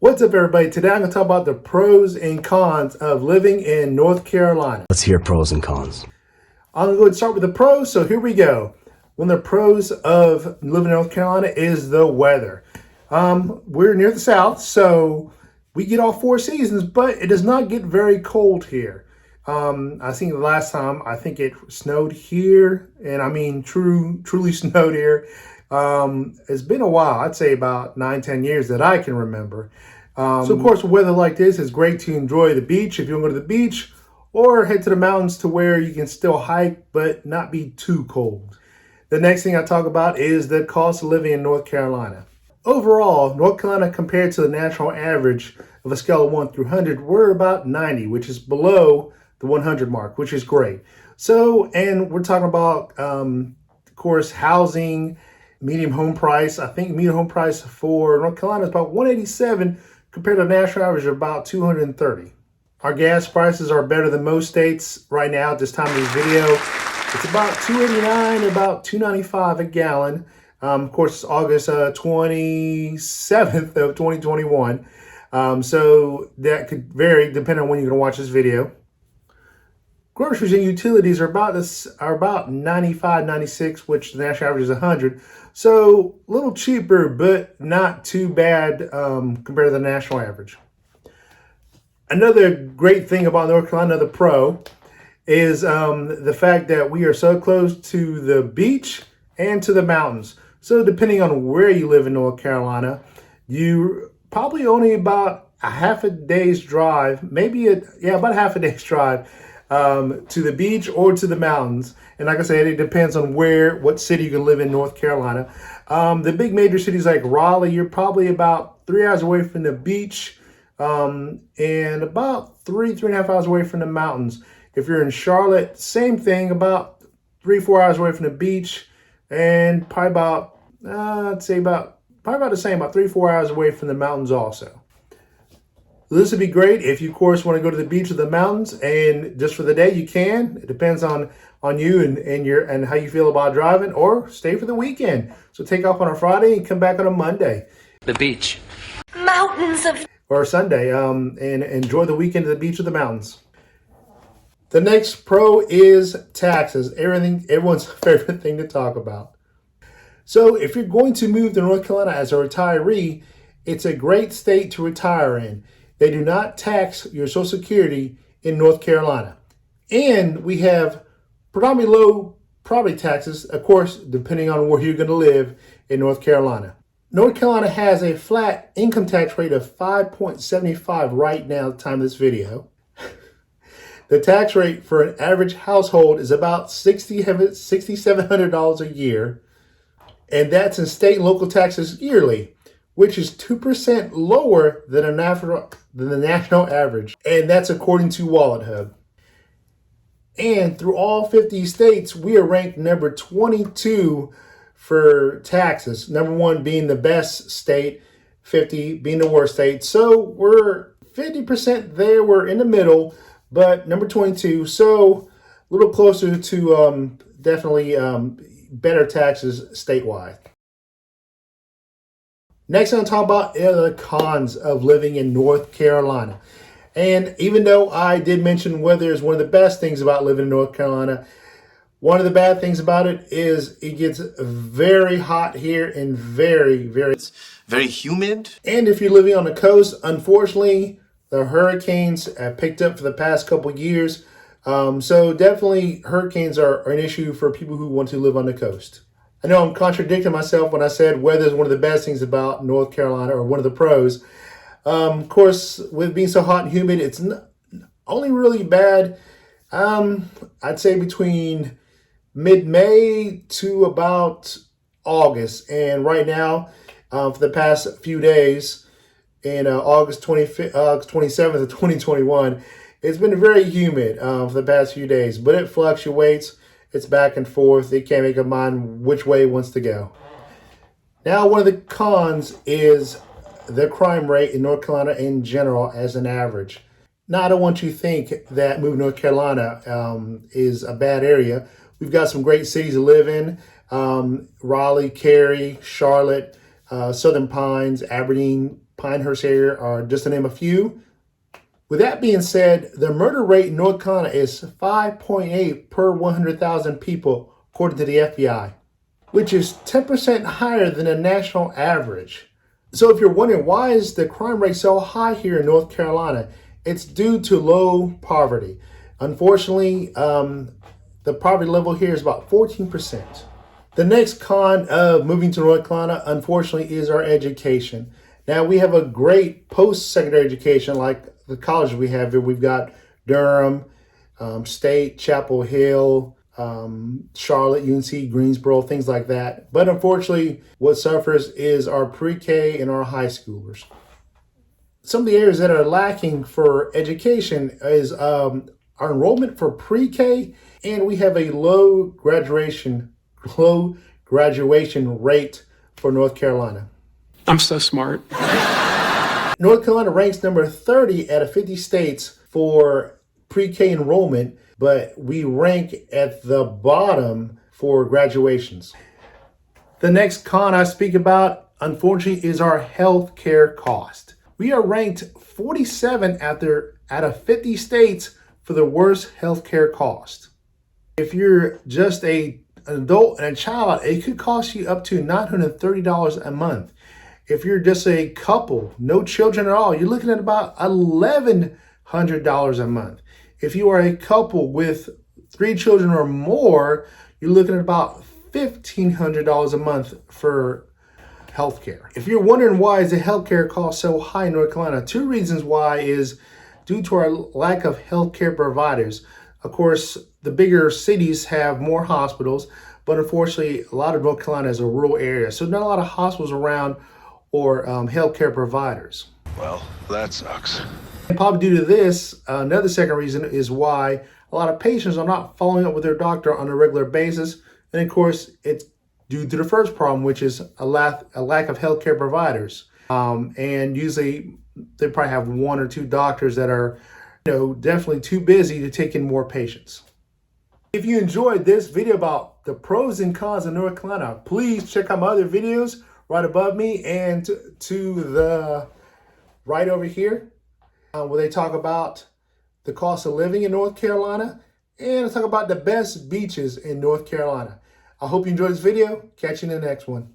What's up, everybody? Today I'm going to talk about the pros and cons of living in North Carolina. Let's hear pros and cons. I'm going to go and start with the pros, so here we go. One of the pros of living in North Carolina is the weather. We're near the south, so we get all 4 seasons, but it does not get very cold here. I think the last time, I think it snowed here, and I mean truly snowed here. It's been a while. I'd say about 9-10 years that I can remember. So of course, weather like this is great to enjoy the beach if you want to go to the beach, or head to the mountains to where you can still hike but not be too cold. The next thing I talk about is the cost of living in North Carolina. Overall, North Carolina compared to the national average of a scale of 1 through 100, we're about 90, which is below the 100 mark, which is great. So, and we're talking about, of course, housing, median home price. I think median home price for North Carolina is about 187 compared to the national average of about 230. Our gas prices are better than most states right now at this time of this video. It's about $2.89, about $2.95 a gallon. Of course, it's August 27th of 2021. So that could vary depending on when you're going to watch this video. Groceries and utilities are about 95, 96, which the national average is 100. So a little cheaper, but not too bad compared to the national average. Another great thing about North Carolina, the pro, is the fact that we are so close to the beach and to the mountains. So depending on where you live in North Carolina, you probably only about a half a day's drive, about a half a day's drive to the beach or to the mountains. And like I said, it depends on what city you can live in North Carolina. The big major cities like Raleigh, you're probably about 3 hours away from the beach and about 3.5 hours away from the mountains. If you're in Charlotte, same thing, about 3-4 hours away from the beach, and probably about, about the same, about 3-4 hours away from the mountains also. This would be great if you, of course, want to go to the beach or the mountains, and just for the day you can. It depends on you and how you feel about driving, or stay for the weekend. So take off on a Friday and come back on a Monday. The beach. Mountains of... Or Sunday, and enjoy the weekend at the beach or the mountains. The next pro is taxes. Everyone's favorite thing to talk about. So if you're going to move to North Carolina as a retiree, it's a great state to retire in. They do not tax your Social Security in North Carolina. And we have predominantly low property taxes, of course, depending on where you're going to live in North Carolina. North Carolina has a flat income tax rate of 5.75 right now at the time of this video. The tax rate for an average household is about $6,700 a year, and that's in state and local taxes yearly, which is 2% lower than the national average, and that's according to WalletHub. And through all 50 states, we are ranked number 22 for taxes. Number 1 being the best state, 50 being the worst state. So we're 50% there. We're in the middle, but number 22. So a little closer to definitely better taxes statewide. Next, I'm going to talk about the cons of living in North Carolina. And even though I did mention weather is one of the best things about living in North Carolina, one of the bad things about it is it gets very hot here and very humid. And if you're living on the coast, unfortunately, the hurricanes have picked up for the past couple of years. So definitely hurricanes are an issue for people who want to live on the coast. I know I'm contradicting myself when I said weather is one of the best things about North Carolina, or one of the pros. Of course, with being so hot and humid, it's only really bad, I'd say between mid-May to about August. And right now, for the past few days, in August 27th of 2021, it's been very humid for the past few days, but it fluctuates. It's back and forth. It can't make up mind which way it wants to go. Now, one of the cons is the crime rate in North Carolina in general as an average. Now, I don't want you to think that moving to North Carolina is a bad area. We've got some great cities to live in. Raleigh, Cary, Charlotte, Southern Pines, Aberdeen, Pinehurst area are just to name a few. With that being said, the murder rate in North Carolina is 5.8 per 100,000 people, according to the FBI, which is 10% higher than the national average. So if you're wondering why is the crime rate so high here in North Carolina, it's due to low poverty. Unfortunately, the poverty level here is about 14%. The next con of moving to North Carolina, unfortunately, is our education. Now, we have a great post-secondary education like the colleges we have here. We've got Durham, State, Chapel Hill, Charlotte, UNC, Greensboro, things like that. But unfortunately, what suffers is our pre-K and our high schoolers. Some of the areas that are lacking for education is our enrollment for pre-K, and we have a low graduation rate for North Carolina. I'm so smart. North Carolina ranks number 30 out of 50 states for pre-K enrollment, but we rank at the bottom for graduations. The next con I speak about, unfortunately, is our health care cost. We are ranked 47 out of 50 states for the worst health care cost. If you're just an adult and a child, it could cost you up to $930 a month. If you're just a couple, no children at all, you're looking at about $1,100 a month. If you are a couple with 3 children or more, you're looking at about $1,500 a month for healthcare. If you're wondering why is the healthcare cost so high in North Carolina, 2 reasons why is due to our lack of healthcare providers. Of course, the bigger cities have more hospitals, but unfortunately, a lot of North Carolina is a rural area, so not a lot of hospitals around or healthcare providers. Well, that sucks. And probably due to this, another second reason is why a lot of patients are not following up with their doctor on a regular basis. And of course, it's due to the first problem, which is a lack of healthcare providers. And usually they probably have 1 or 2 doctors that are, definitely too busy to take in more patients. If you enjoyed this video about the pros and cons of North Carolina, please check out my other videos right above me and to the right over here, where they talk about the cost of living in North Carolina and talk about the best beaches in North Carolina. I hope you enjoyed this video. Catch you in the next one.